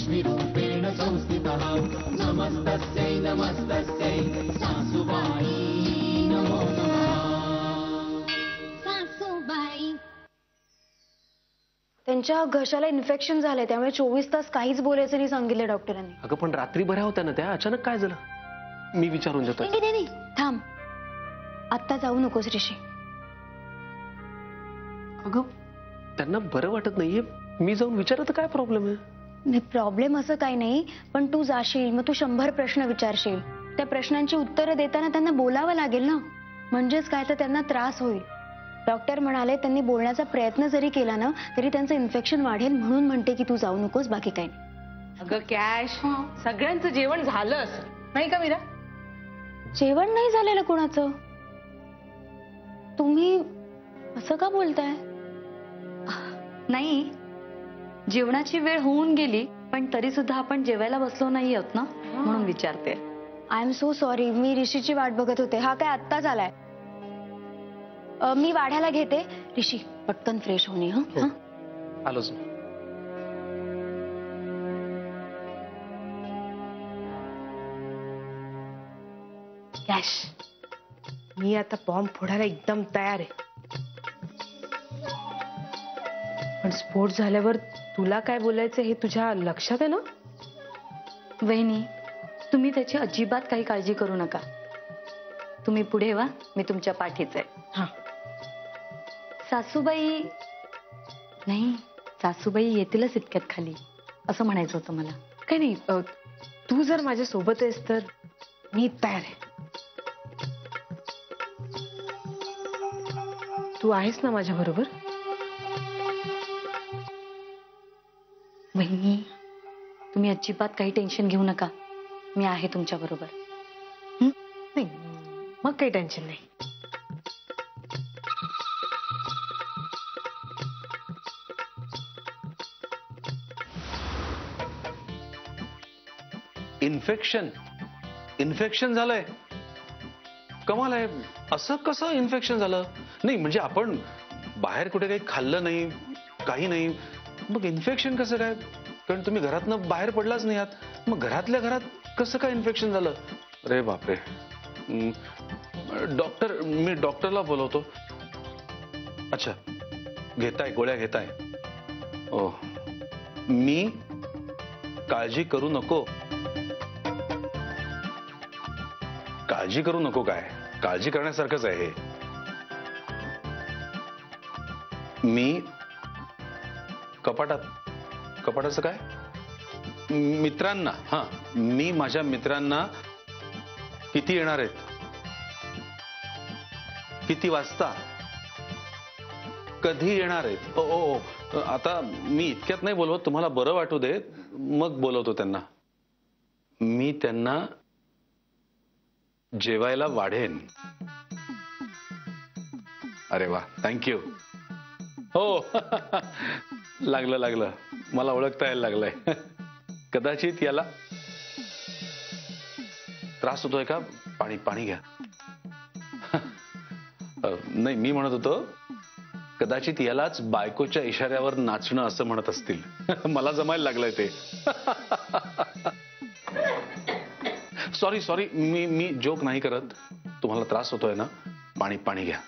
लक्ष्मीरूपेण संस्थितः नमस्तस्यै नमस्तस्यै सासुबाई नमो नमः। सासुबाई त्यांच्या घशाला इन्फेक्शन झालंय, त्यामुळे 24 तास काहीच बोलायचं नाही सांगितलं डॉक्टरांनी. अगं पण रात्री बऱ्या होत्या ना त्या, अचानक काय झालं? मी विचारून देतो. नाही थांब, आत्ता जाऊ नकोस ऋषी. अगं त्यांना बरं वाटत नाहीये, मी जाऊन विचारत काय प्रॉब्लेम आहे? नाही प्रॉब्लेम असं काही नाही, पण तू जाशील मग तू 100 प्रश्न विचारशील. त्या प्रश्नांची उत्तरं देताना त्यांना बोलावं लागेल ना, म्हणजेच काय तर त्यांना त्रास होईल. डॉक्टर म्हणाले त्यांनी बोलण्याचा प्रयत्न जरी केला ना तरी त्यांचं इन्फेक्शन वाढेल, म्हणून म्हणते की तू जाऊ नकोस, बाकी काही नाही. अगं कॅश, सगळ्यांचं जेवण झालंच नाही का मीरा? जेवण नाही झालेलं कोणाचं? तुम्ही असं का बोलताय? नाही, जेवणाची वेळ होऊन गेली पण तरी सुद्धा आपण जेवायला बसलो नाही आहोत ना, म्हणून विचारते. आय एम सो सॉरी, मी ऋषीची वाट बघत होते. हा काय आत्ताच आलाय. मी वाढ्याला घेते. ऋषी पटकन फ्रेश होणे. हा आलोच. कॅश, मी आता बॉम्ब फोडायला एकदम तयार आहे, पण स्फोट झाल्यावर तुला काय बोलायचं हे तुझ्या लक्षात आहे ना? वहिनी, तुम्ही त्याची अजिबात काही काळजी करू नका. तुम्ही पुढे व्हा, मी तुमच्या पाठीच आहे. हा. सासूबाई नाही, सासूबाई येतीलच इतक्यात खाली, असं म्हणायचं होतं मला. काही नाही, तू जर माझ्या सोबत आहेस तर मी तयार आहे. तू आहेस ना माझ्या बरोबर? वहिनी, तुम्ही अजिबात काही टेन्शन घेऊ नका, मी आहे तुमच्या बरोबर. नाही मग काही टेन्शन नाही. इन्फेक्शन झालंय? कमाल आहे. असं कसं इन्फेक्शन झालं? नाही म्हणजे आपण बाहेर कुठे काही खाल्लं नाही, काही नाही, मग इन्फेक्शन कसं काय? कारण तुम्ही घरातनं बाहेर पडलाच नाही आहात, मग घरातल्या घरात कसं काय इन्फेक्शन झालं? अरे बापरे. मी डॉक्टरला बोलवतो. अच्छा, घेताय गोळ्या घेताय? ओ, मी काळजी करू नको. काळजी करू नको काय? काळजी करण्यासारखंच आहे हे. मी कपाटाचं काय? मित्रांना, हा, मी माझ्या मित्रांना किती येणार आहेत, किती वाजता, कधी येणार आहेत? ओ, आता मी इतक्यात नाही बोलवत, तुम्हाला बरं वाटू दे मग बोलवतो त्यांना. मी त्यांना जेवायला वाढेन. अरे वा, थँक्यू. हो लागलं, मला ओळखता यायला लागलंय. कदाचित याला त्रास होतोय का? पाणी घ्या. नाही, मी म्हणत होतो कदाचित यालाच बायकोच्या इशाऱ्यावर नाचणं असं म्हणत असतील. मला जमायला लागलंय ते. सॉरी, मी जोक नाही करत. तुम्हाला त्रास होतोय ना? पाणी घ्या.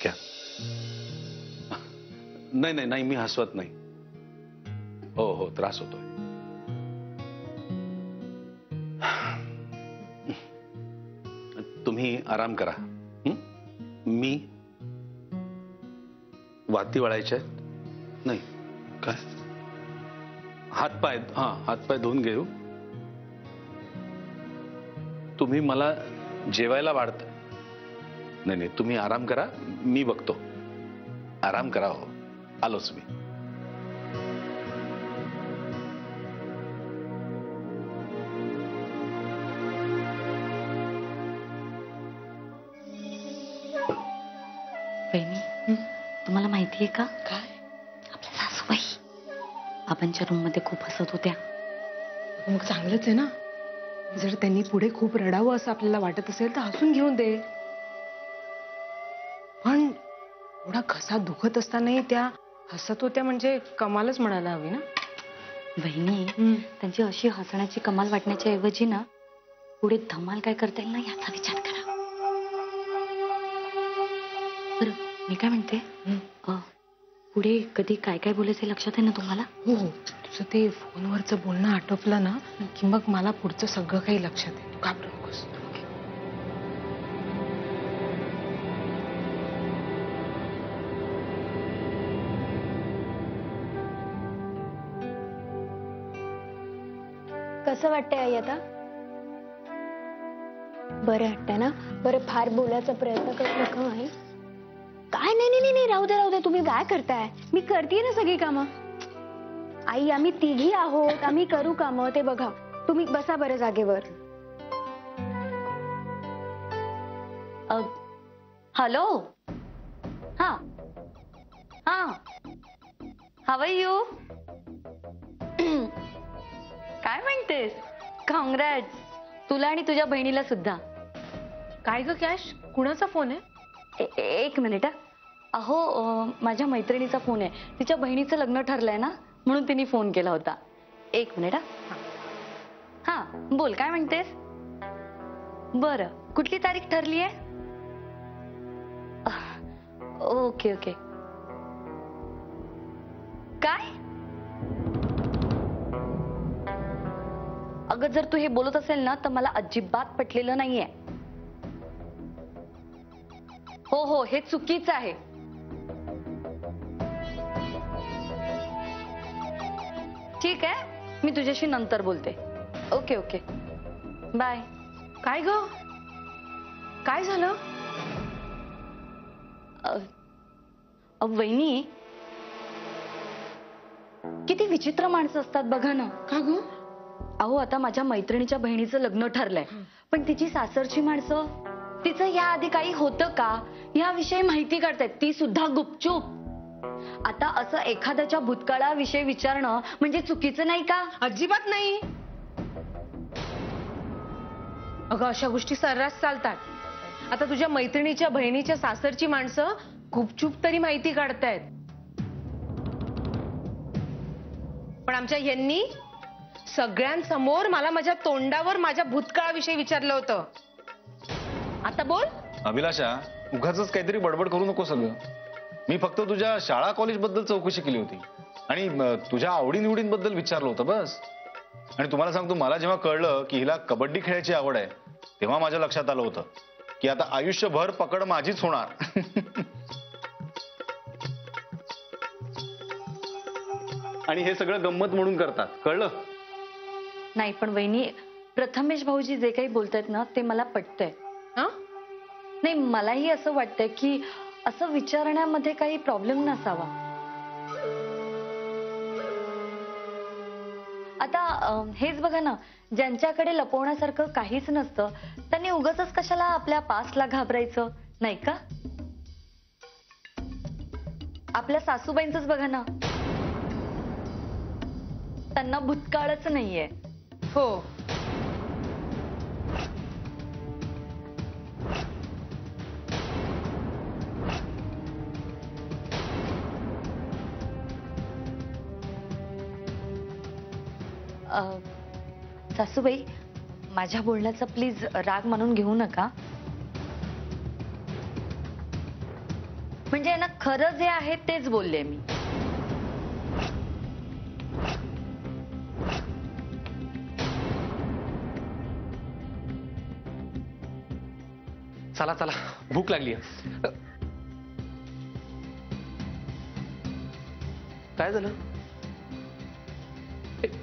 घ्या. नाही, मी हसवत नाही. हो, त्रास होतोय. तुम्ही आराम करा. मी वाती वळायच्या आहेत? नाही काय? हातपाय धुवून घेऊ. तुम्ही मला जेवायला वाढता? नाही, तुम्ही आराम करा, मी बघतो. आराम करा. हो, आलोच मी. बहिणी, तुम्हाला माहितीये का? काय? आपल्या सासूबाई आपणच्या रूम मध्ये खूप हसत होत्या. मग चांगलंच आहे ना. जर त्यांनी पुढे खूप रडावं असं आपल्याला वाटत असेल तर हसून घेऊन दे. पण एवढा घसा दुखत असतानाही त्या हसत होत्या म्हणजे कमालच म्हणायला हवी ना. वहिनी त्यांची अशी हसण्याची कमाल वाटण्याच्या ऐवजी ना पुढे धमाल काय करता येईल ना याचा विचार करा. बरं मी काय म्हणते पुढे कधी काय काय बोलायचं लक्षात आहे ना तुम्हाला? हो हो, तुझं ते फोनवरचं बोलणं आटोपलं ना की मग मला पुढचं सगळं काही लक्षात आहे. तू घाबरू नकोस. कसं वाटतंय आई आता? बरं वाटतंय ना? बरं फार बोलायचा प्रयत्न करू नका आई. काय नाही नाही नाही, राहू दे तुम्ही काय करताय? मी करते ना सगळी कामं. आई आम्ही तिघी आहोत, आम्ही करू कामं. ते बघा तुम्ही बसा बरं जागेवर. हॅलो हा हा हाव आर यू? काय म्हणतेस? कॉंग्रॅट्स तुला आणि तुझ्या बहिणीला सुद्धा. काय ग कॅश, कुणाचा फोन आहे? एक मिनिट. अहो माझ्या मैत्रिणीचा फोन आहे. तिच्या बहिणीचं लग्न ठरलंय ना म्हणून तिने फोन केला होता. एक मिनिट. हा बोल काय म्हणतेस? बरं कुठली तारीख ठरली आहे? Okay okay. काय? अगं जर तू हे बोलत असेल ना तर मला अजिबात पटलेलं नाहीये. हो हो हे चुकीचं आहे. ठीक आहे मी तुझ्याशी नंतर बोलते. Okay okay bye. काय ग काय झालं? वहिनी किती विचित्र माणसं असतात बघा ना. का ग? अहो आता माझ्या मैत्रिणीच्या बहिणीचं लग्न ठरलंय पण तिची सासरची माणसं तिचं याआधी काही होतं का याविषयी माहिती काढतायत, ती सुद्धा गुपचूप. आता असं एखाद्याच्या भूतकाळाविषयी विचारणं म्हणजे चुकीचं नाही का? अजिबात नाही. अगं अशा गोष्टी सर्रास चालतात. आता तुझ्या मैत्रिणीच्या बहिणीच्या सासरची माणसं गुपचूप तरी माहिती काढतायत. पण आमच्या यांनी सगळ्यांसमोर मला माझ्या तोंडावर माझ्या भूतकाळाविषयी विचारलं होतं. आता बोल. अभिलाषा उगाचच काहीतरी बडबड करू नको सगळं. मी फक्त तुझ्या शाळा कॉलेज बद्दल चौकशी केली होती आणि तुझ्या आवडीनिवडींबद्दल विचारलं होतं बस. आणि तुम्हाला सांगतो मला जेव्हा कळलं की हिला कबड्डी खेळायची आवड आहे तेव्हा माझ्या लक्षात आलं होतं की आता आयुष्यभर पकड माझीच होणार. आणि हे सगळं गंमत म्हणून करतात कळलं? नाही पण वहिनी प्रथमेश भाऊजी जे काही बोलतायत ना ते मला पटतंय. नाही मलाही असं वाटतंय की असं विचारण्यामध्ये काही प्रॉब्लेम नसावा. आता हेच बघा ना ज्यांच्याकडे लपवण्यासारखं काहीच नसतं त्यांनी उगाचच कशाला आपल्या पास्टला घाबरायचं नाही का? आपल्या सासूबाईंचंच बघा ना त्यांना भूतकाळच नाहीये. हो सासूबाई माझ्या बोलण्याचा प्लीज राग मानून घेऊ नका. म्हणजे ना खरं जे आहे तेच बोलले मी. चला चला भूक लागली. काय झालं?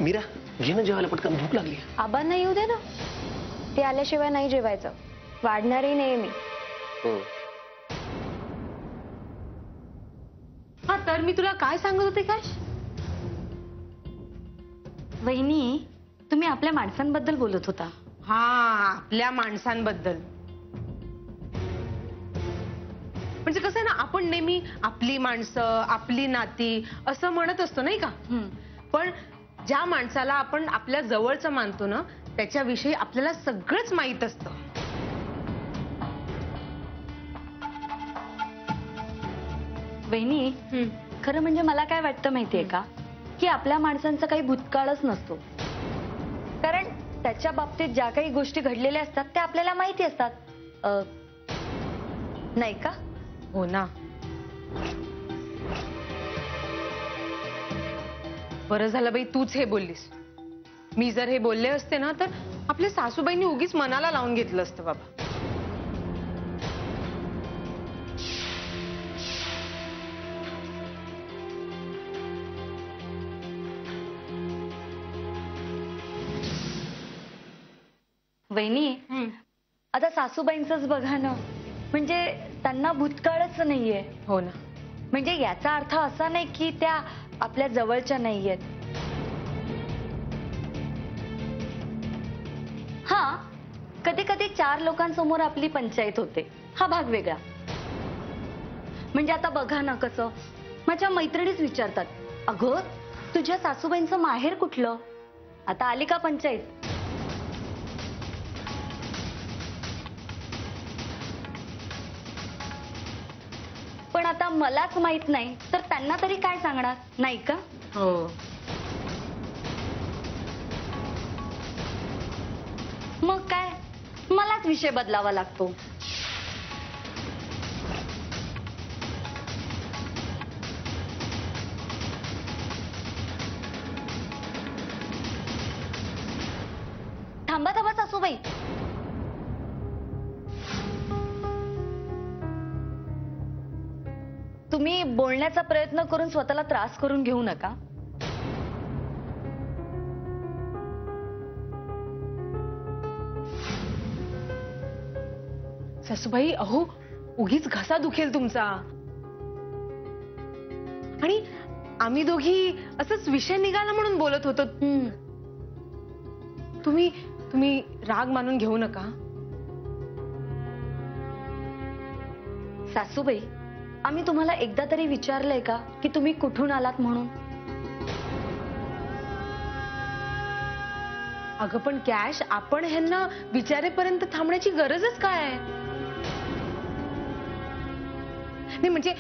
मीरा घे ना जेवायला पटकन भूक लागली. आबांना येऊ दे ना, ते आल्याशिवाय नाही जेवायचं. वाढणारही नाही मी. हा तर मी तुला काय सांगत होते काय? वहिनी तुम्ही आपल्या माणसांबद्दल बोलत होता. हा आपल्या माणसांबद्दल. म्हणजे कसं आहे ना आपण नेहमी आपली माणसं आपली नाती असं म्हणत असतो नाही का? पण ज्या माणसाला आपण आपल्या जवळचं मानतो ना त्याच्याविषयी आपल्याला सगळंच माहित असतं. वहिनी खरं म्हणजे मला काय वाटतं माहितीये का की आपल्या माणसांचा काही भूतकाळच नसतो. कारण त्याच्या बाबतीत ज्या काही गोष्टी घडलेल्या असतात त्या आपल्याला माहिती असतात. नाही का? हो ना. बरं झालं बाई तूच हे बोललीस. मी जर हे बोलले असते ना तर आपल्या सासूबाईंनी उगीच मनाला लावून घेतलं असतं बाबा. वहिनी, आता सासूबाईंचंच बघा ना, म्हणजे त्यांना भूतकाळच नाहीये. हो ना. म्हणजे याचा अर्थ असा नाही की त्या आपल्या जवळच्या नाहीयेत. हा, कधी कधी 4 लोकांसमोर आपली पंचायत होते, हा भाग वेगळा. म्हणजे आता बघा ना कसं, माझ्या मैत्रिणीच विचारतात, अगं तुझ्या सासूबाईंचं माहेर कुठलं? आता आली का पंचायत? पण आता मलाच माहित नाही तर त्यांना तरी काय सांगणार, नाही का? हो. मग काय, मलाच विषय बदलावा लागतो. थांबा थांबा सासूबाई, तुम्ही बोलण्याचा प्रयत्न करून स्वतःला त्रास करून घेऊ नका. सासूबाई, अहो उगीच घसा दुखेल तुमचा. आणि आम्ही दोघी असंच विषय निघाला म्हणून बोलत होतो. तुम्ही राग मानून घेऊ नका. सासूबाई, आम्ही तुम्हाला एकदा तरी विचारलंय का की तुम्ही कुठून आलात म्हणून? अगं पण कॅश, आपण ह्यांना विचारेपर्यंत थांबण्याची गरजच काय आहे? नाही म्हणजे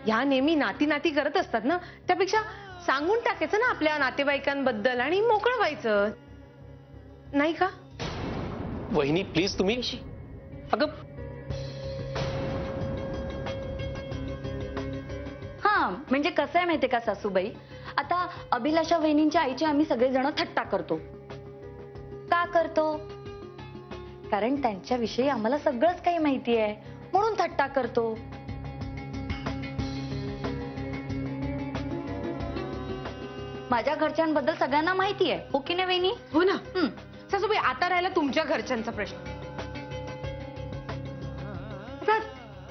या नेहमी नाती नाती करत असतात ना, त्यापेक्षा सांगून टाकायचं ना आपल्या नातेवाईकांबद्दल आणि मोकळं व्हायचं, नाही का? वहिनी प्लीज तुम्ही. अगं हा, म्हणजे कसं आहे माहितीये का सासूबाई, आता अभिलाषा वहिनींच्या आईची आम्ही सगळेजण थट्टा करतो. का करतो? कारण त्यांच्याविषयी आम्हाला सगळंच काही माहिती आहे म्हणून थट्टा करतो. माझ्या घरच्यांबद्दल सगळ्यांना माहिती आहे, हो की नाही वहिनी? हो ना. सासूबाई, आता राहिला तुमच्या घरच्यांचा प्रश्न. आता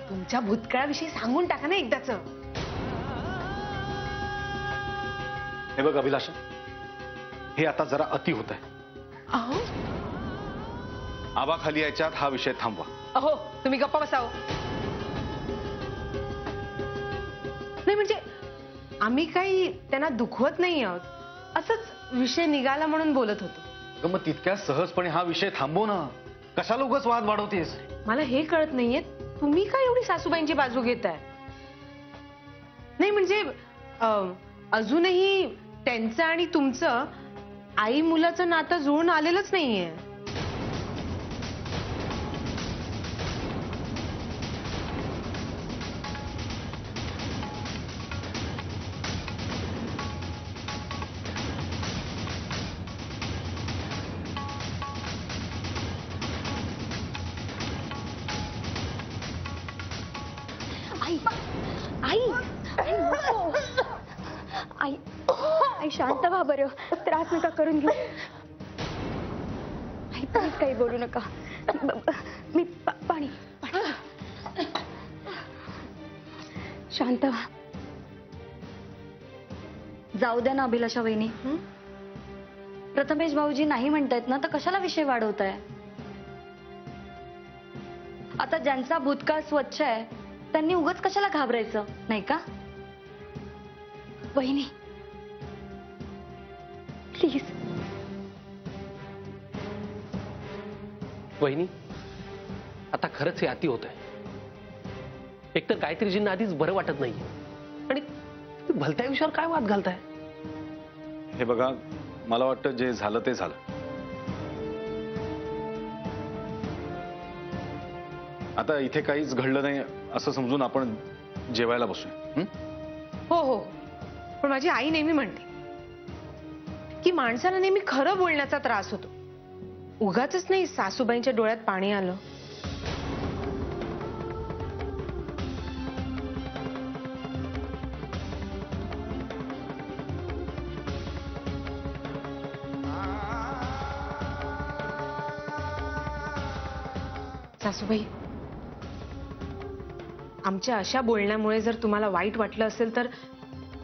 तुमच्या भूतकाळाविषयी सांगून टाका ना एकदाच. हे बघ अभिलाषा, हे आता जरा अति होत आहे. अहो आबा खाली यायच्यात हा विषय थांबवा. अहो तुम्ही गप्पा बसाव. नाही म्हणजे आम्ही काही त्यांना दुखवत नाही आहोत, असंच विषय निघाला म्हणून बोलत होतो. अगं मग तितक्या सहजपणे हा विषय थांबव ना, कशाला उगाच वाद वाढवतेस? मला हे कळत नाहीये, तुम्ही काय एवढी सासूबाईंची बाजू घेताय? नाही म्हणजे अजूनही त्यांचं आणि तुमचं आई मुलाचं नातं जुळून आलेलंच नाहीये. आई आई नको. आई आई शांत व्हा बरं, त्रास नका करून घेऊ. आई प्लीज काही बोलू नका. मी पाणी शांत व्हा. जाऊ द्या ना अभिलाषा वहिनी. प्रथमेश भाऊजी नाही म्हणतायत ना, तर कशाला विषय वाढवताय? आता ज्यांचा भूतकाळ स्वच्छ आहे त्यांनी उगाच कशाला घाबरायचं, नाही का? वहिनी प्लीज. वहिनी, आता खरंच हे अति होत आहे. एकतर गायत्रीजींना आधीच बरं वाटत नाहीये आणि भलत्या विषयावर काय वाद घालताय? हे बघा, मला वाटतं जे झालं ते झालं. आता इथे काहीच घडलं नाही असं समजून आपण जेवायला बसूया. हो हो, पण माझी आई नेहमी म्हणते की माणसाला नेहमी खरं बोलण्याचा त्रास होतो. उगाचच नाही सासूबाईंच्या डोळ्यात पाणी आलं. सासूबाई, आमच्या अशा बोलण्यामुळे जर तुम्हाला वाईट वाटलं असेल तर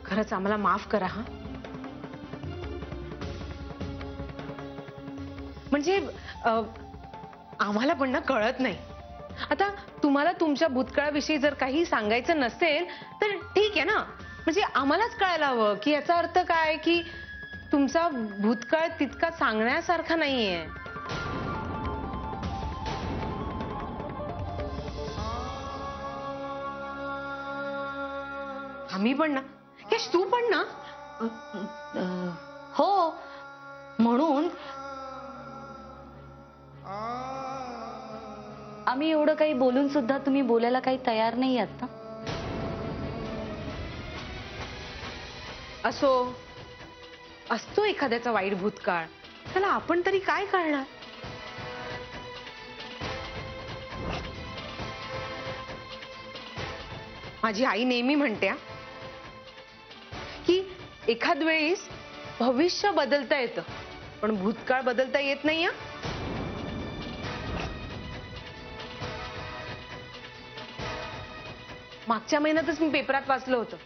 खरंच आम्हाला माफ करा. हा म्हणजे आम्हाला पण ना कळत नाही. आता तुम्हाला तुमच्या भूतकाळाविषयी जर काही सांगायचं नसेल तर ठीक आहे ना, म्हणजे आम्हालाच कळायला हवं की याचा अर्थ काय, की तुमचा भूतकाळ तितका सांगण्यासारखा नाहीये. आम्ही पण ना, यश तू पण ना. हो, म्हणून आम्ही एवढं काही बोलून सुद्धा तुम्ही बोलायला काही तयार नाही आहात ना. असतो एखाद्याचा वाईट भूतकाळ, त्याला आपण तरी काय करणार. माझी आई नेहमी म्हणते की एखाद वेळेस भविष्य बदलता येतं पण भूतकाळ बदलता येत नाही. मागच्या महिन्यातच मी पेपरात वाचलं होतं,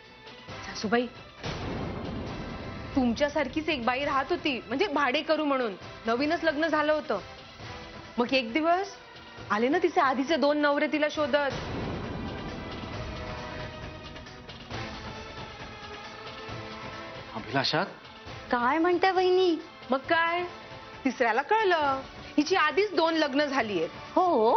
सासूबाई तुमच्यासारखीच एक बाई राहत होती, म्हणजे भाडेकरू म्हणून. नवीनच लग्न झालं होतं. मग एक दिवस आले ना तिचे आधीचे 2 नवरे तिला शोधत. अभिलाषा, काय म्हणताय वहिनी? मग काय, तिसऱ्याला कळलं हिची आधीच 2 लग्न झाली आहेत. हो,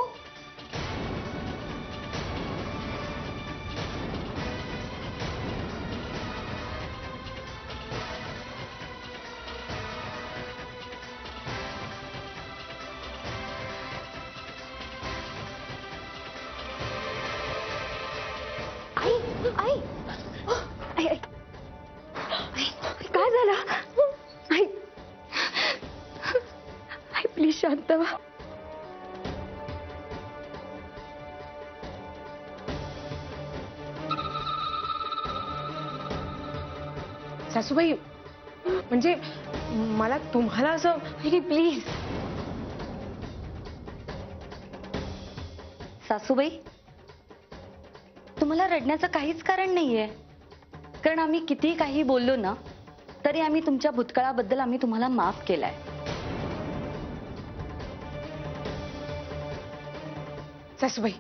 आई, आई, आई, काय झालं? आई, आई प्लीज शांत व्हा. सासूबाई, म्हणजे मला तुम्हाला असं, प्लीज. सासूबाई, तुम्हाला रडण्याचं काहीच कारण नाहीये, कारण आम्ही किती काही बोललो ना तरी आम्ही तुमच्या भूतकाळाबद्दल आम्ही तुम्हाला माफ केलाय. सासूबाई,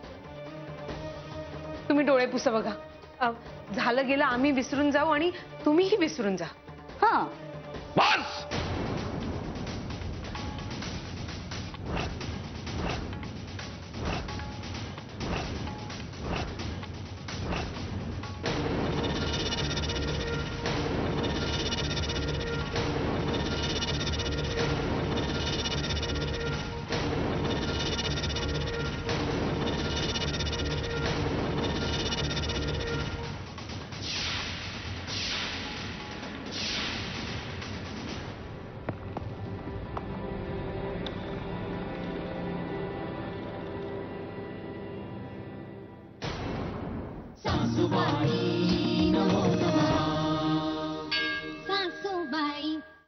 तुम्ही डोळे पुसा बघा. झालं गेलं आम्ही विसरून जाऊ आणि तुम्हीही विसरून जा. हा, बस. सासूबाई